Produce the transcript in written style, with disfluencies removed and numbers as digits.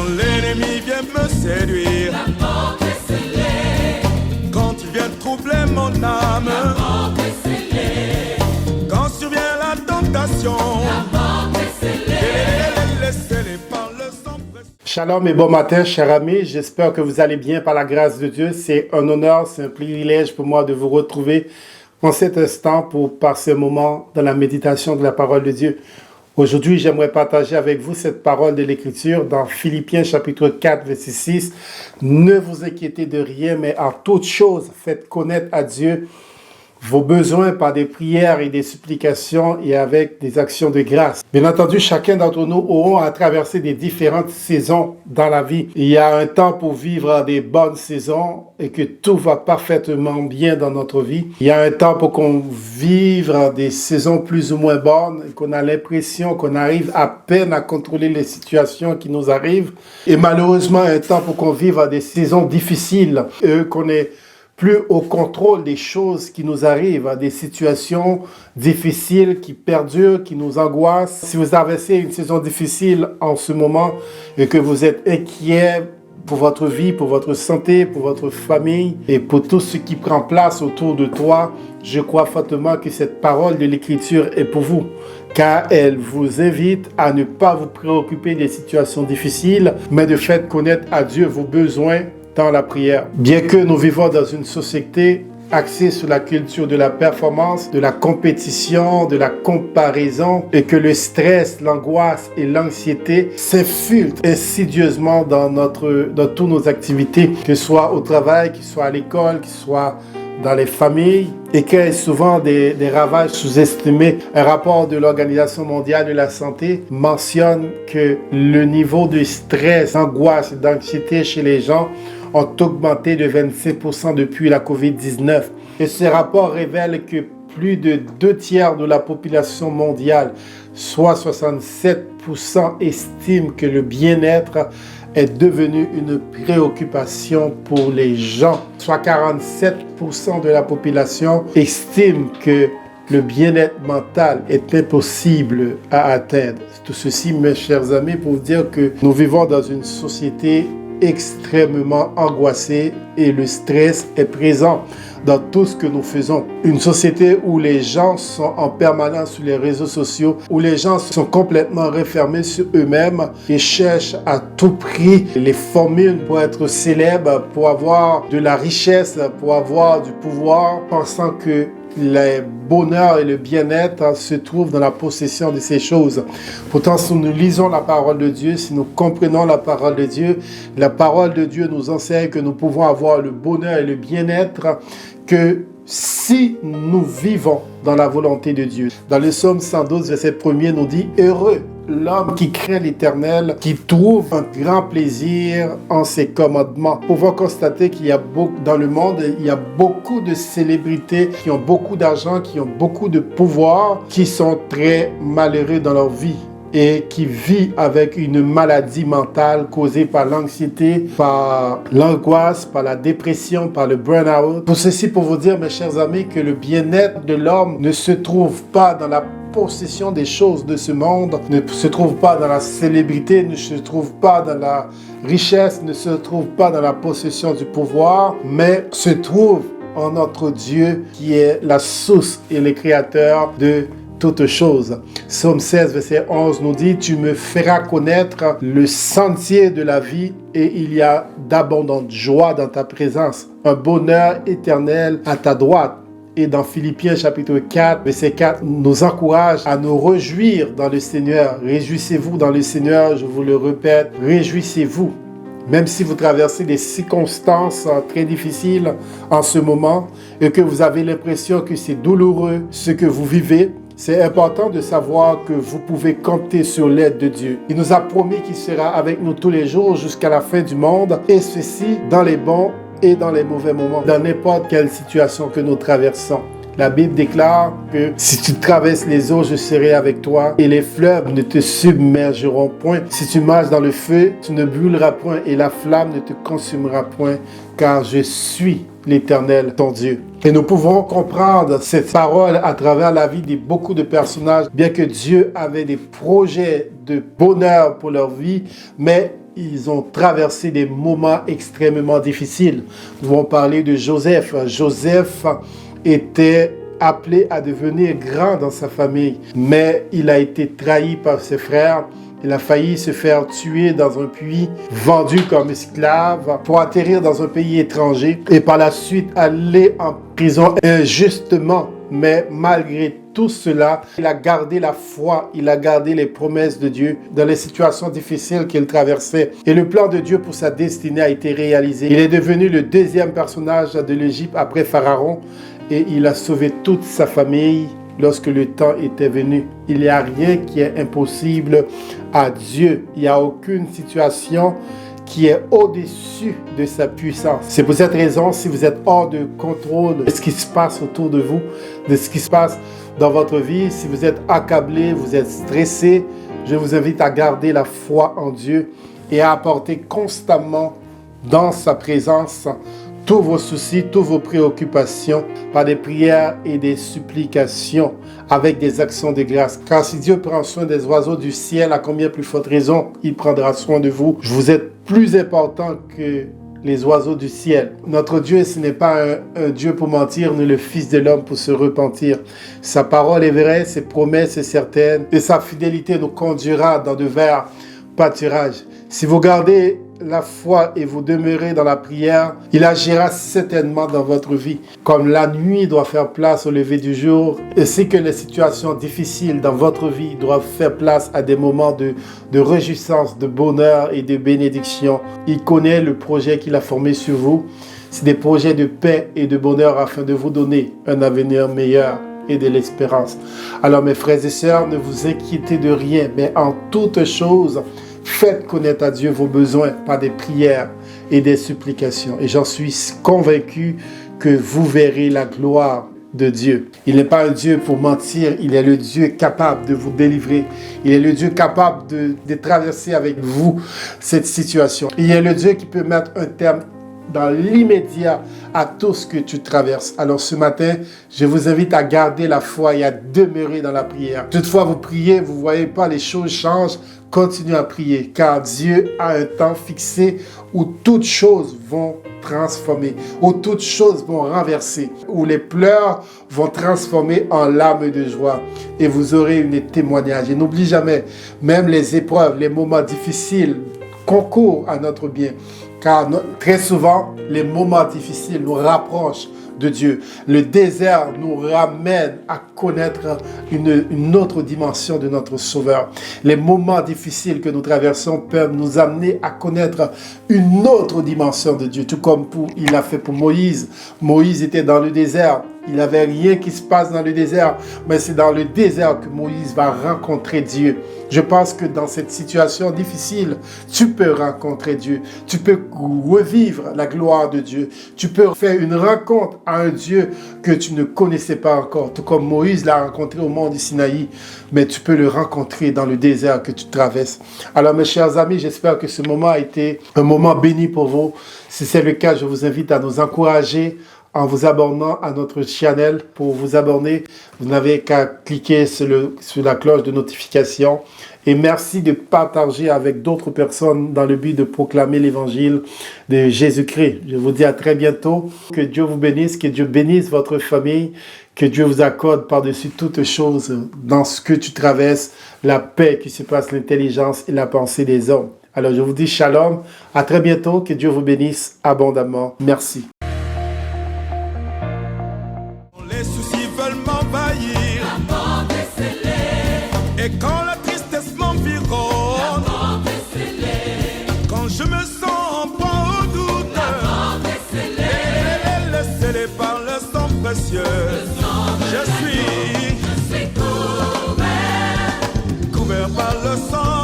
Quand l'ennemi vient me séduire, la porte est scellée. quand il vient troubler mon âme, La porte est scellée. quand survient la tentation, La porte est scellée. laissez-les par le sang précieux. Shalom et bon matin, chers amis. J'espère que vous allez bien par la grâce de Dieu. C'est un honneur, c'est un privilège pour moi de vous retrouver en cet instant pour passer un moment dans la méditation de la parole de Dieu. Aujourd'hui, j'aimerais partager avec vous cette parole de l'Écriture dans Philippiens chapitre 4, verset 6. Ne vous inquiétez de rien, mais en toute chose, faites connaître à Dieu vos besoins par des prières et des supplications et avec des actions de grâce. Bien entendu, chacun d'entre nous auront à traverser des différentes saisons dans la vie. Il y a un temps pour vivre des bonnes saisons et que tout va parfaitement bien dans notre vie. Il y a un temps pour qu'on vive des saisons plus ou moins bonnes et qu'on a l'impression qu'on arrive à peine à contrôler les situations qui nous arrivent. Et malheureusement, un temps pour qu'on vive des saisons difficiles et qu'on est plus au contrôle des choses qui nous arrivent, à des situations difficiles qui perdurent, qui nous angoissent. Si vous traversez une saison difficile en ce moment et que vous êtes inquiet pour votre vie, pour votre santé, pour votre famille et pour tout ce qui prend place autour de toi, je crois fortement que cette parole de l'Écriture est pour vous, car elle vous invite à ne pas vous préoccuper des situations difficiles, mais de faire connaître à Dieu vos besoins dans la prière. Bien que nous vivons dans une société axée sur la culture de la performance, de la compétition, de la comparaison, et que le stress, l'angoisse et l'anxiété s'infiltrent insidieusement dans toutes nos activités, que ce soit au travail, que ce soit à l'école, que ce soit dans les familles, et qu'il y a souvent des ravages sous-estimés. Un rapport de l'Organisation mondiale de la santé mentionne que le niveau de stress, d'angoisse et d'anxiété chez les gens ont augmenté de 25% depuis la COVID-19. Et ce rapport révèle que plus de 2/3 de la population mondiale, soit 67%, estiment que le bien-être est devenu une préoccupation pour les gens. Soit 47% de la population estime que le bien-être mental est impossible à atteindre. Tout ceci, mes chers amis, pour vous dire que nous vivons dans une société extrêmement angoissée et le stress est présent dans tout ce que nous faisons. Une société où les gens sont en permanence sur les réseaux sociaux, où les gens sont complètement refermés sur eux-mêmes et cherchent à tout prix les formules pour être célèbres, pour avoir de la richesse, pour avoir du pouvoir, pensant que le bonheur et le bien-être se trouvent dans la possession de ces choses. Pourtant, si nous lisons la parole de Dieu, si nous comprenons la parole de Dieu nous enseigne que nous pouvons avoir le bonheur et le bien-être que si nous vivons dans la volonté de Dieu. Dans le psaume 112, verset 1er, nous dit « Heureux l'homme qui craint l'Éternel, qui trouve un grand plaisir en ses commandements. » Nous pouvons constater qu'il y a dans le monde, il y a beaucoup de célébrités qui ont beaucoup d'argent, qui ont beaucoup de pouvoir, qui sont très malheureux dans leur vie et qui vit avec une maladie mentale causée par l'anxiété, par l'angoisse, par la dépression, par le burn-out. Tout ceci pour vous dire, mes chers amis, que le bien-être de l'homme ne se trouve pas dans la possession des choses de ce monde, ne se trouve pas dans la célébrité, ne se trouve pas dans la richesse, ne se trouve pas dans la possession du pouvoir, mais se trouve en notre Dieu qui est la source et le créateur de toutes choses. Psaume 16, verset 11 nous dit « Tu me feras connaître le sentier de la vie et il y a d'abondantes joies dans ta présence, un bonheur éternel à ta droite. » Et dans Philippiens chapitre 4, verset 4, nous encourage à nous réjouir dans le Seigneur. Réjouissez-vous dans le Seigneur, je vous le répète, réjouissez-vous. Même si vous traversez des circonstances très difficiles en ce moment et que vous avez l'impression que c'est douloureux ce que vous vivez, c'est important de savoir que vous pouvez compter sur l'aide de Dieu. Il nous a promis qu'il sera avec nous tous les jours jusqu'à la fin du monde, et ceci dans les bons et dans les mauvais moments, dans n'importe quelle situation que nous traversons. La Bible déclare que si tu traverses les eaux, je serai avec toi et les fleuves ne te submergeront point. Si tu marches dans le feu, tu ne brûleras point et la flamme ne te consumera point, car je suis l'Éternel, ton Dieu. Et nous pouvons comprendre cette parole à travers la vie de beaucoup de personnages, bien que Dieu avait des projets de bonheur pour leur vie, mais ils ont traversé des moments extrêmement difficiles. Nous allons parler de Joseph. Joseph était appelé à devenir grand dans sa famille, mais il a été trahi par ses frères. Il a failli se faire tuer dans un puits, vendu comme esclave pour atterrir dans un pays étranger et par la suite aller en prison injustement. Mais malgré tout cela, il a gardé la foi, il a gardé les promesses de Dieu dans les situations difficiles qu'il traversait. Et le plan de Dieu pour sa destinée a été réalisé. Il est devenu le deuxième personnage de l'Égypte après Pharaon et il a sauvé toute sa famille lorsque le temps était venu. Il n'y a rien qui est impossible à Dieu. Il n'y a aucune situation qui est au-dessus de sa puissance. C'est pour cette raison, si vous êtes hors de contrôle de ce qui se passe autour de vous, de ce qui se passe dans votre vie, si vous êtes accablé, vous êtes stressé, je vous invite à garder la foi en Dieu et à apporter constamment dans sa présence tous vos soucis, toutes vos préoccupations par des prières et des supplications avec des actions de grâce. Car si Dieu prend soin des oiseaux du ciel, à combien plus forte raison il prendra soin de vous. Vous êtes plus important que les oiseaux du ciel. Notre Dieu, ce n'est pas un Dieu pour mentir, ni le Fils de l'homme pour se repentir. Sa parole est vraie, ses promesses sont certaines, et sa fidélité nous conduira dans de verts pâturages. Si vous gardez la foi et vous demeurez dans la prière, il agira certainement dans votre vie. Comme la nuit doit faire place au lever du jour, et c'est que les situations difficiles dans votre vie doivent faire place à des moments de réjouissance, de bonheur et de bénédiction. Il connaît le projet qu'il a formé sur vous. C'est des projets de paix et de bonheur afin de vous donner un avenir meilleur et de l'espérance. Alors mes frères et sœurs, ne vous inquiétez de rien, mais en toutes choses, faites connaître à Dieu vos besoins par des prières et des supplications. Et j'en suis convaincu que vous verrez la gloire de Dieu. Il n'est pas un Dieu pour mentir, il est le Dieu capable de vous délivrer. Il est le Dieu capable de traverser avec vous cette situation. Il est le Dieu qui peut mettre un terme dans l'immédiat à tout ce que tu traverses. Alors ce matin, je vous invite à garder la foi et à demeurer dans la prière. Toutefois, vous priez, vous ne voyez pas les choses changent, continuez à prier, car Dieu a un temps fixé où toutes choses vont transformer, où toutes choses vont renverser, où les pleurs vont transformer en larmes de joie et vous aurez une témoignage. Et n'oublie jamais, même les épreuves, les moments difficiles concourent à notre bien. Car très souvent, les moments difficiles nous rapprochent de Dieu. Le désert nous ramène à connaître une autre dimension de notre Sauveur. Les moments difficiles que nous traversons peuvent nous amener à connaître une autre dimension de Dieu. Tout comme il l'a fait pour Moïse. Moïse était dans le désert. Il n'avait rien qui se passe dans le désert, mais c'est dans le désert que Moïse va rencontrer Dieu. Je pense que dans cette situation difficile, tu peux rencontrer Dieu. Tu peux revivre la gloire de Dieu. Tu peux faire une rencontre à un Dieu que tu ne connaissais pas encore. Tout comme Moïse l'a rencontré au mont du Sinaï, mais tu peux le rencontrer dans le désert que tu traverses. Alors mes chers amis, j'espère que ce moment a été un moment béni pour vous. Si c'est le cas, je vous invite à nous encourager en vous abonnant à notre channel. Pour vous abonner, vous n'avez qu'à cliquer sur la cloche de notification. Et merci de partager avec d'autres personnes dans le but de proclamer l'évangile de Jésus-Christ. Je vous dis à très bientôt. Que Dieu vous bénisse, que Dieu bénisse votre famille, que Dieu vous accorde par-dessus toutes choses dans ce que tu traverses, la paix qui se passe, l'intelligence et la pensée des hommes. Alors je vous dis shalom, à très bientôt, que Dieu vous bénisse abondamment. Merci. Les soucis veulent m'envahir. La mort est scellée. Et quand la tristesse m'environne, La mort est scellée. quand je me sens pas au doute, La mort est scellée. scellé par le sang précieux, je suis couvert couvert par le sang